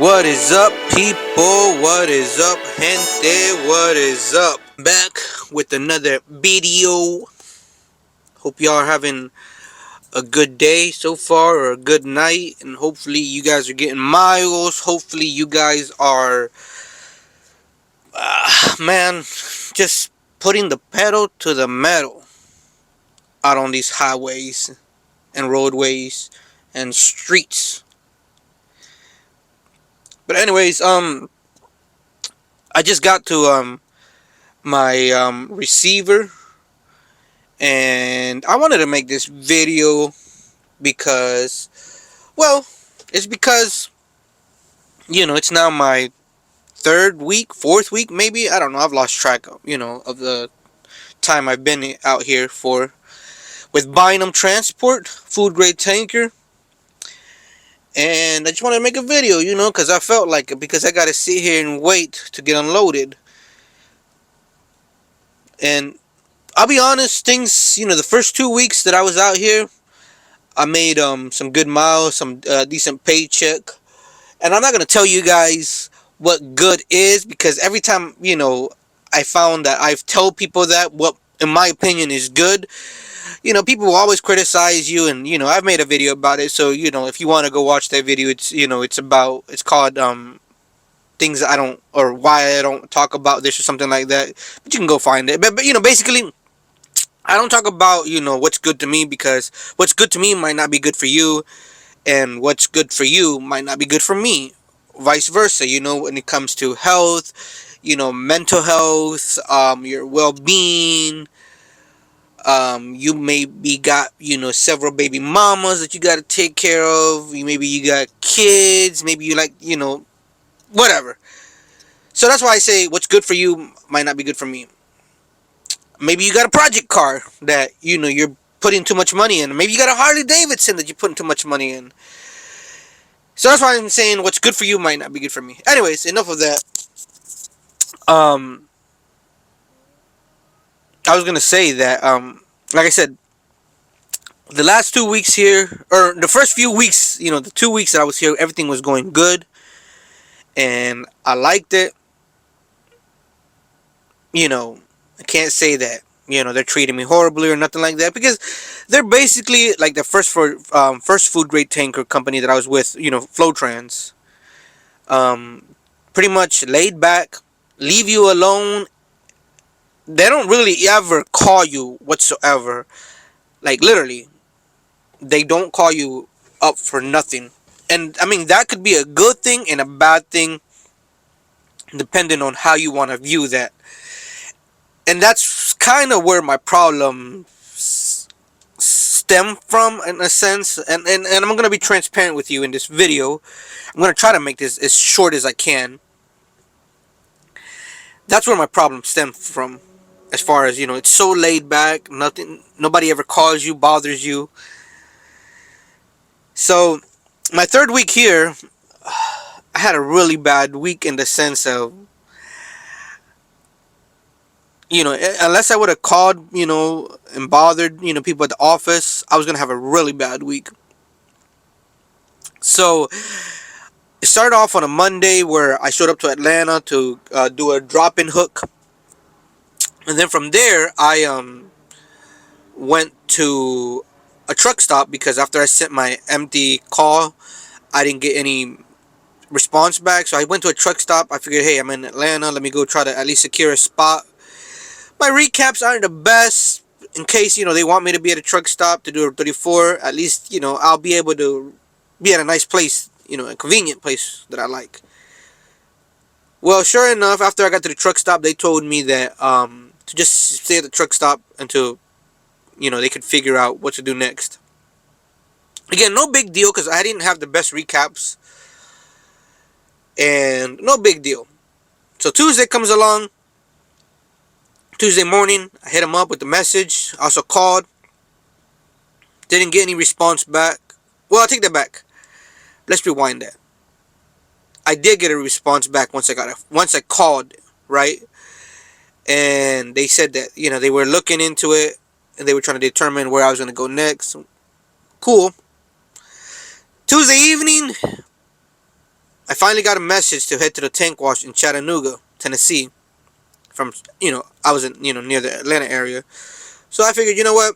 What is up, people? What is up, gente? What is up? Back with another video. Hope y'all are having a good day so far, or a good night, and hopefully you guys are getting miles. Hopefully you guys are, man, just putting the pedal to the metal out on these highways and roadways and streets. But anyways, I just got to my receiver, and I wanted to make this video because, well, it's because it's now my third week, fourth week, maybe. I don't know. I've lost track of of the time I've been out here for with Bynum Transport, food grade tanker. And I just wanted to make a video, because I felt like it, because I got to sit here and wait to get unloaded. And I'll be honest, things, the first 2 weeks that I was out here, I made some good miles, some decent paycheck. And I'm not gonna tell you guys what good is, because every time I found that I've told people that what in my opinion is good, people will always criticize you. And I've made a video about it, so if you want to go watch that video, it's called things I don't, or why I don't talk about this, or something like that. But you can go find it. But basically, I don't talk about what's good to me, because what's good to me might not be good for you, and what's good for you might not be good for me. Vice versa, when it comes to health, mental health, your well-being. You maybe got several baby mamas that you got to take care of. Maybe you got kids. Maybe you like whatever. So that's why I say what's good for you might not be good for me. Maybe you got a project car that you're putting too much money in. Maybe you got a Harley Davidson that you're putting too much money in. So that's why I'm saying what's good for you might not be good for me. Anyways, enough of that. I was gonna say that like I said, the last 2 weeks here, or the first few weeks, the 2 weeks that I was here, everything was going good, and I liked it. I can't say that they're treating me horribly or nothing like that, because they're basically like the first food grade tanker company that I was with. Flowtrans. Pretty much laid back, leave you alone. They don't really ever call you whatsoever. Like, literally, they don't call you up for nothing. And I mean, that could be a good thing and a bad thing, depending on how you want to view that. And that's kind of where my problem stem from, in a sense. And I'm going to be transparent with you in this video. I'm going to try to make this as short as I can. That's where my problem stems from. As far as it's so laid back, nobody ever calls you, bothers you. So my third week here, I had a really bad week, in the sense of unless I would have called and bothered people at the office, I was gonna have a really bad week. So it started off on a Monday, where I showed up to Atlanta to do a drop-in hook, and then from there I went to a truck stop, because after I sent my empty call, I didn't get any response back. So I went to a truck stop. I figured, hey, I'm in Atlanta, let me go try to at least secure a spot. My recaps aren't the best, in case they want me to be at a truck stop to do a 34. At least I'll be able to be at a nice place, a convenient place that I like. Well, sure enough, after I got to the truck stop, they told me that to just stay at the truck stop until they could figure out what to do next. Again, no big deal, because I didn't have the best recaps, and no big deal. So Tuesday comes along. Tuesday morning, I hit him up with the message. Also called. Didn't get any response back. Well, I'll take that back. Let's rewind that. I did get a response back once I called, right? And they said that they were looking into it, and they were trying to determine where I was going to go next. Cool. Tuesday evening, I finally got a message to head to the tank wash in Chattanooga, Tennessee. From I was in near the Atlanta area, so I figured what,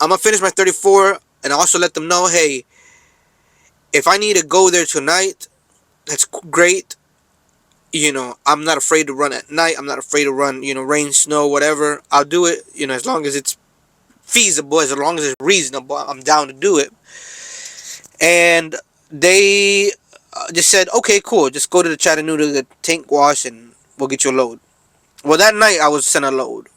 I'm gonna finish my 34 and also let them know, hey, if I need to go there tonight, that's great. I'm not afraid to run at night. I'm not afraid to run, rain, snow, whatever. I'll do it, as long as it's feasible, as long as it's reasonable. I'm down to do it. And they just said, okay, cool. Just go to the Chattanooga tank wash and we'll get you a load. Well, that night I was sent a load.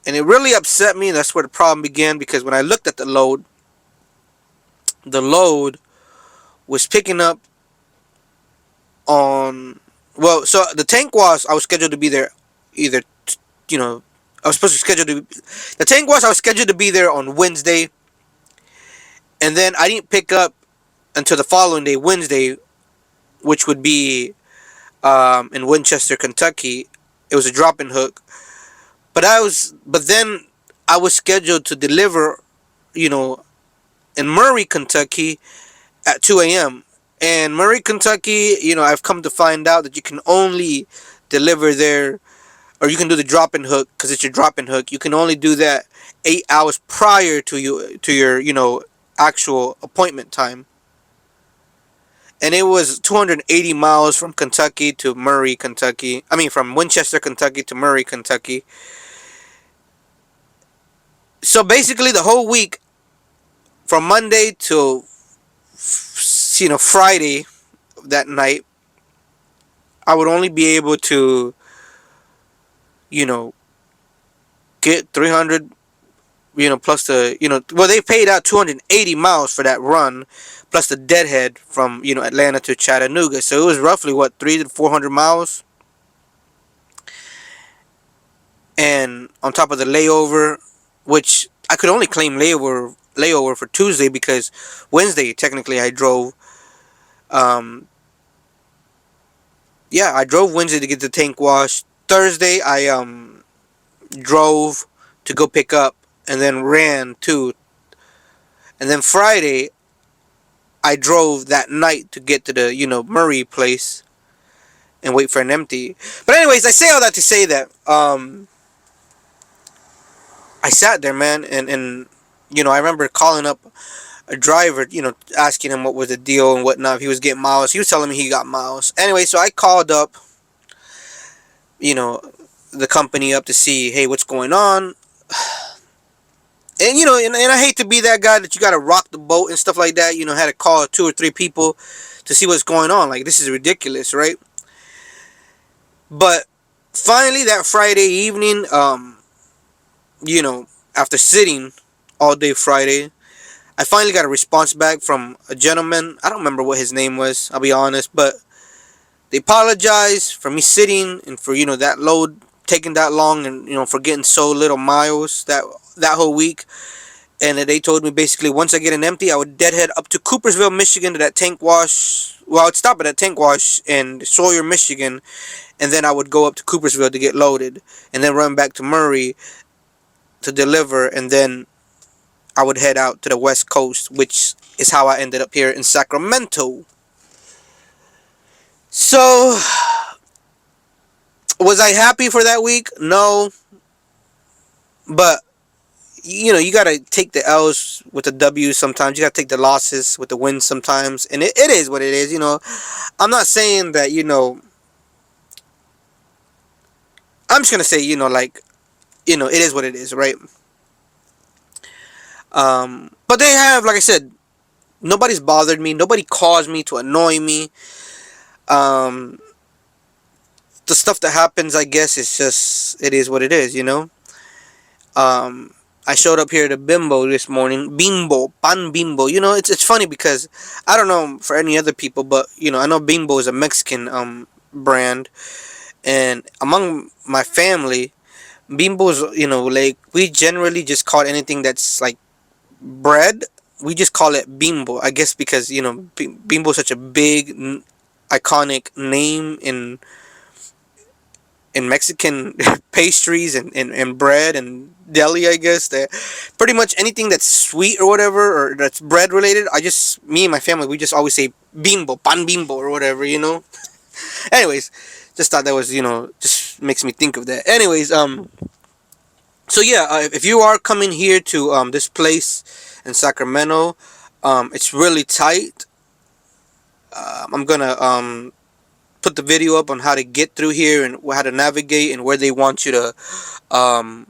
And it really upset me. That's where the problem began, because when I looked at the load was picking up on. Well, so the tank wash, I was scheduled to be there either, you know, I was supposed to schedule to. The tank wash, I was scheduled to be there on Wednesday. And then I didn't pick up until the following day, Wednesday, which would be in Winchester, Kentucky. It was a drop in hook. But then I was scheduled to deliver, you know, in Murray, Kentucky at 2 a.m. And Murray, Kentucky, I've come to find out that you can only deliver there, or you can do the drop in hook because it's your drop in hook. You can only do that 8 hours prior to your actual appointment time. And it was 280 miles from Kentucky to Murray, Kentucky. I mean, from Winchester, Kentucky to Murray, Kentucky. So basically, the whole week, from Monday to Friday that night, I would only be able to you know get 300, plus well, they paid out 280 miles for that run, plus the deadhead from Atlanta to Chattanooga. So it was roughly what, 300 to 400 miles, and on top of the layover, which I could only claim layover for Tuesday, because Wednesday technically I drove. Yeah, I drove Wednesday to get the tank washed. Thursday I drove to go pick up, and then ran too. And then Friday I drove that night to get to the Murray place and wait for an empty. But anyways, I say all that to say that I sat there, man, and I remember calling up a driver, asking him what was the deal and whatnot. If he was getting miles, he was telling me he got miles. Anyway, so I called up, you know, the company up to see, hey, what's going on. And and I hate to be that guy that you gotta rock the boat and stuff like that. Had to call 2 or 3 people to see what's going on. Like, this is ridiculous, right? But finally, that Friday evening, after sitting all day Friday, I finally got a response back from a gentleman. I don't remember what his name was, I'll be honest, but they apologized for me sitting and for that load taking that long, and for getting so little miles that whole week. And they told me basically, once I get an empty, I would deadhead up to Coopersville, Michigan, to that tank wash. Well, I would stop at that tank wash in Sawyer, Michigan, and then I would go up to Coopersville to get loaded, and then run back to Murray to deliver, and then I would head out to the West Coast, which is how I ended up here in Sacramento. So, was I happy for that week? No, but you gotta take the L's with the W's sometimes. You gotta take the losses with the wins sometimes, and it is what it is. I'm not saying that I'm just gonna say like it is what it is, right? But they have, like I said, nobody's bothered me. Nobody caused me to annoy me. Um, the stuff that happens, I guess, is just, it is what it is. Um, I showed up here to Bimbo this morning. Bimbo, pan Bimbo. It's funny because I don't know for any other people, but I know Bimbo is a Mexican brand, and among my family, Bimbo's, like, we generally just call it anything that's like bread. We just call it Bimbo, I guess, because Bimbo is such a big, iconic name in Mexican pastries and bread and deli, I guess. That pretty much anything that's sweet or whatever, or that's bread related, me and my family, we just always say bimbo, pan bimbo, or whatever, Anyways, just thought that was, just makes me think of that. Anyways, so yeah, if you are coming here to this place in Sacramento, it's really tight. I'm gonna put the video up on how to get through here and how to navigate and where they want you to um,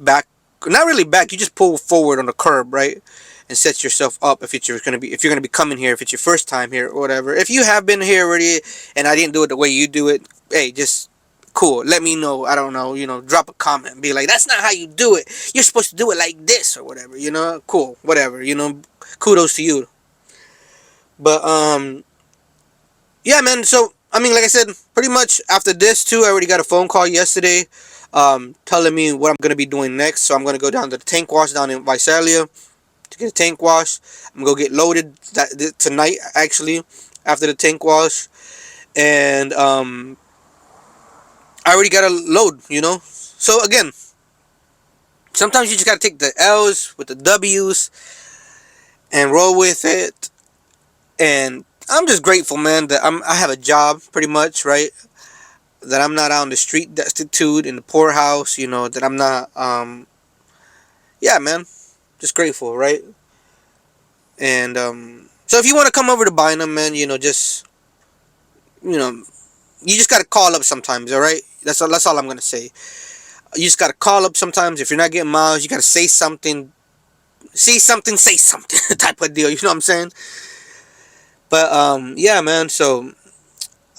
back. Not really back. You just pull forward on the curb, right, and set yourself up if you're gonna be coming here, if it's your first time here or whatever. If you have been here already and I didn't do it the way you do it, hey, just cool. Let me know. I don't know. Drop a comment. Be like, that's not how you do it. You're supposed to do it like this or whatever. Cool. Whatever. Kudos to you. But yeah, man. So I mean, like I said, pretty much after this too, I already got a phone call yesterday, telling me what I'm gonna be doing next. So I'm gonna go down to the tank wash down in Visalia to get a tank wash. I'm gonna go get loaded tonight actually after the tank wash, and I already got a load. So again, sometimes you just gotta take the L's with the W's and roll with it. And I'm just grateful, man, that I have a job pretty much, right? That I'm not out on the street destitute in the poorhouse, that I'm not yeah, man, just grateful, right? And so if you want to come over to Bynum, man, just you know you just gotta call up sometimes, all right? That's all I'm gonna say. You just gotta call up sometimes. If you're not getting miles, you gotta say something, say something type of deal, you know what I'm saying? But yeah, man. So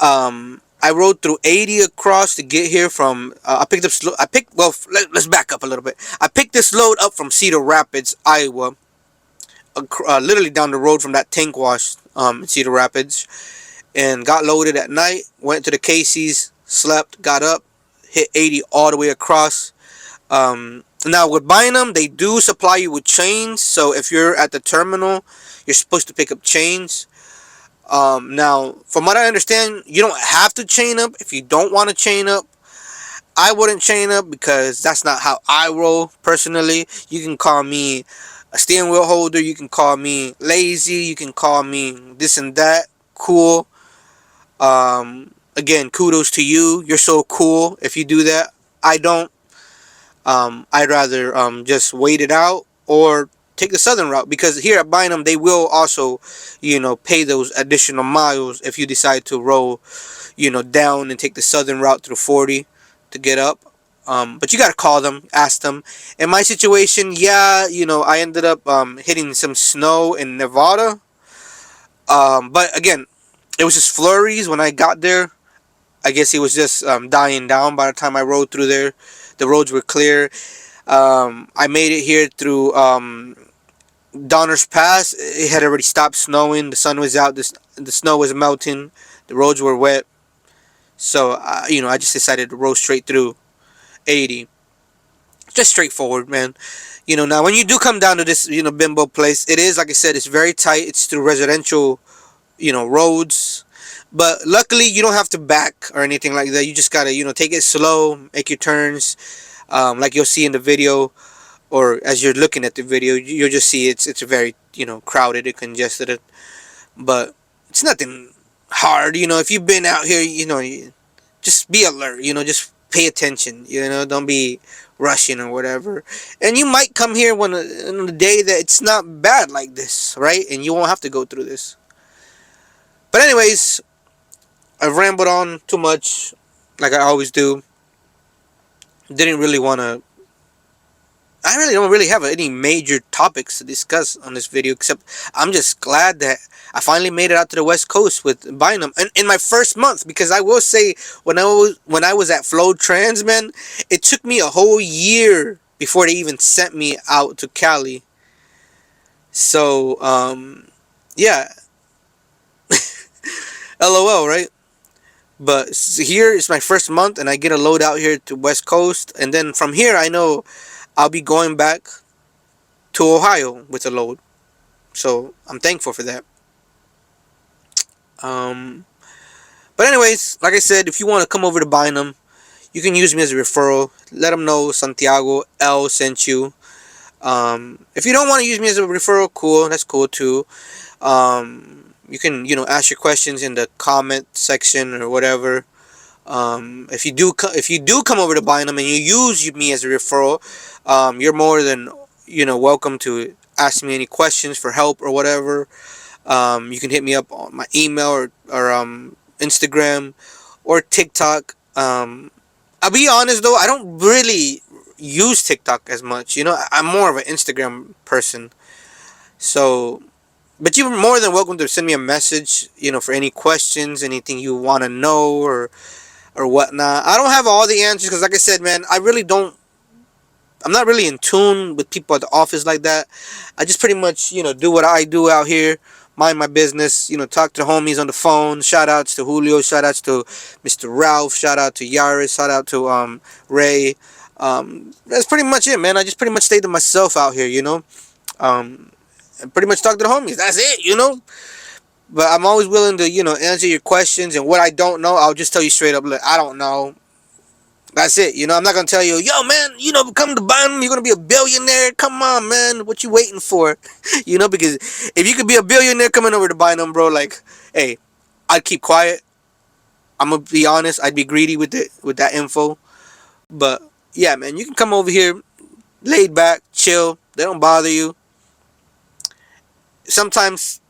I rode through 80 across to get here from. I picked up. I picked. Well, let's back up a little bit. I picked this load up from Cedar Rapids, Iowa, literally down the road from that tank wash in Cedar Rapids, and got loaded at night. Went to the Casey's, slept, got up, hit 80 all the way across. Now with Bynum, they do supply you with chains. So if you're at the terminal, you're supposed to pick up chains. Now, from what I understand, you don't have to chain up if you don't want to chain up. I wouldn't chain up because that's not how I roll personally. You can call me a steering wheel holder. You can call me lazy. You can call me this and that. Cool. Again, kudos to you. You're so cool if you do that. I don't. I'd rather just wait it out or take the southern route, because here at Bynum they will also, pay those additional miles if you decide to roll, down and take the southern route through 40 to get up. But you gotta call them, ask them. In my situation, yeah, I ended up hitting some snow in Nevada. But again, it was just flurries when I got there. I guess it was just dying down by the time I rode through there. The roads were clear. I made it here through Donner's Pass. It had already stopped snowing. The sun was out. The snow was melting. The roads were wet. So, I just decided to roll straight through 80. Just straightforward, man. Now when you do come down to this, bimbo place, it is, like I said, it's very tight. It's through residential, roads. But luckily, you don't have to back or anything like that. You just gotta, take it slow, make your turns. Like you'll see in the video, or as you're looking at the video, you'll just see it's very, crowded and congested. But it's nothing hard. If you've been out here, just be alert. Just pay attention. Don't be rushing or whatever. And you might come here on a day that it's not bad like this, right? And you won't have to go through this. But anyways, I've rambled on too much, like I always do. Didn't really want to. I really don't really have any major topics to discuss on this video, except I'm just glad that I finally made it out to the West Coast with Bynum in my first month. Because I will say, when I was at Flow Trans, man, it took me a whole year before they even sent me out to Cali. So yeah, LOL, right? But here is my first month, and I get a load out here to West Coast, and then from here I know I'll be going back to Ohio with a load. So I'm thankful for that. Um, but anyways, like I said, if you want to come over to Bynum, you can use me as a referral. Let them know Santiago L sent you. If you don't want to use me as a referral, cool. That's cool too. You can ask your questions in the comment section or whatever. If you do come over to Bynum and you use me as a referral, you're more than welcome to ask me any questions for help or whatever. You can hit me up on my email or Instagram or TikTok. I'll be honest though, I don't really use TikTok as much. I'm more of an Instagram person. So, but you're more than welcome to send me a message. For any questions, anything you want to know or whatnot. I don't have all the answers because, like I said, man, I really don't. I'm not really in tune with people at the office like that. I just pretty much, do what I do out here, mind my business, talk to the homies on the phone. Shout outs to Julio, shout outs to Mr. Ralph, shout out to Yaris, shout out to Ray. That's pretty much it, man. I just pretty much stay to myself out here. And pretty much talk to the homies. That's it. But I'm always willing to, answer your questions. And what I don't know, I'll just tell you straight up. Look, I don't know. That's it. I'm not gonna tell you, yo, man. Come to Bynum, you're gonna be a billionaire. Come on, man. What you waiting for? Because if you could be a billionaire coming over to Bynum, bro, like, hey, I'd keep quiet. I'm gonna be honest. I'd be greedy with that info. But yeah, man, you can come over here, laid back, chill. They don't bother you. Sometimes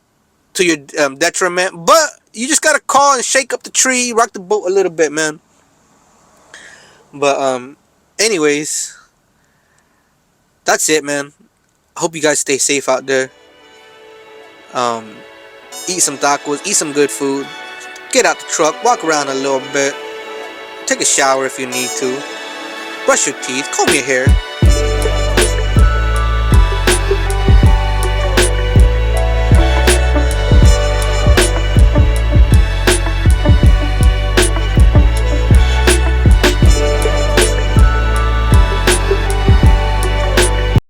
to your detriment, but you just gotta call and shake up the tree, rock the boat a little bit, man. But anyways, that's it, man. I hope you guys stay safe out there. Um, eat some tacos, eat some good food. Get out the truck, walk around a little bit. Take a shower if you need to. Brush your teeth, comb your hair.